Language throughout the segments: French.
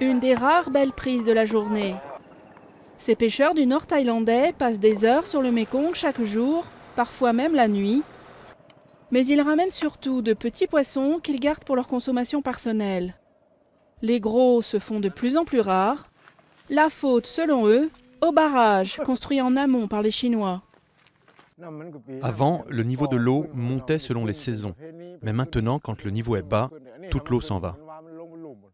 Une des rares belles prises de la journée. Ces pêcheurs du nord thaïlandais passent des heures sur le Mékong chaque jour, parfois même la nuit. Mais ils ramènent surtout de petits poissons qu'ils gardent pour leur consommation personnelle. Les gros se font de plus en plus rares. La faute, selon eux, au barrage construit en amont par les Chinois. Avant, le niveau de l'eau montait selon les saisons. Mais maintenant, quand le niveau est bas, toute l'eau s'en va.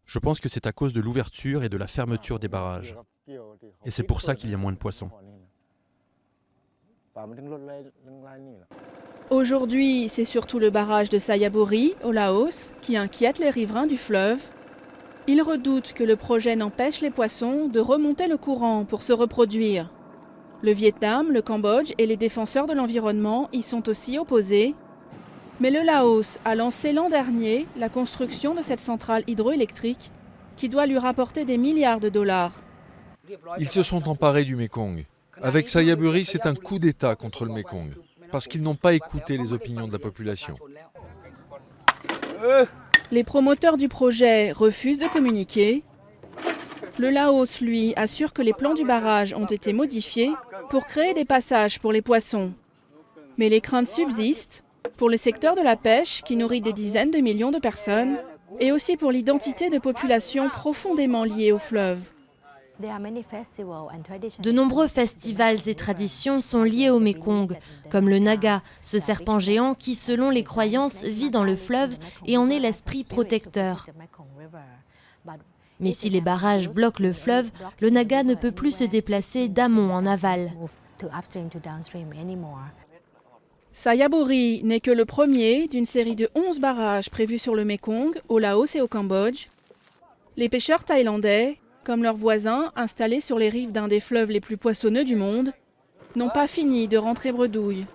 Je pense que c'est à cause de l'ouverture et de la fermeture des barrages. Et c'est pour ça qu'il y a moins de poissons. Aujourd'hui, c'est surtout le barrage de Sayaburi, au Laos, qui inquiète les riverains du fleuve. Ils redoutent que le projet n'empêche les poissons de remonter le courant pour se reproduire. Le Vietnam, le Cambodge et les défenseurs de l'environnement y sont aussi opposés. Mais le Laos a lancé l'an dernier la construction de cette centrale hydroélectrique qui doit lui rapporter des milliards de dollars. Ils se sont emparés du Mékong. Avec Sayaburi, c'est un coup d'État contre le Mékong, parce qu'ils n'ont pas écouté les opinions de la population. Les promoteurs du projet refusent de communiquer. Le Laos, lui, assure que les plans du barrage ont été modifiés pour créer des passages pour les poissons. Mais les craintes subsistent pour le secteur de la pêche qui nourrit des dizaines de millions de personnes et aussi pour l'identité de populations profondément liées au fleuve. De nombreux festivals et traditions sont liés au Mékong, comme le Naga, ce serpent géant qui, selon les croyances, vit dans le fleuve et en est l'esprit protecteur. Mais si les barrages bloquent le fleuve, le Naga ne peut plus se déplacer d'amont en aval. Sayaburi n'est que le premier d'une série de 11 barrages prévus sur le Mékong, au Laos et au Cambodge. Les pêcheurs thaïlandais, comme leurs voisins installés sur les rives d'un des fleuves les plus poissonneux du monde, n'ont pas fini de rentrer bredouille.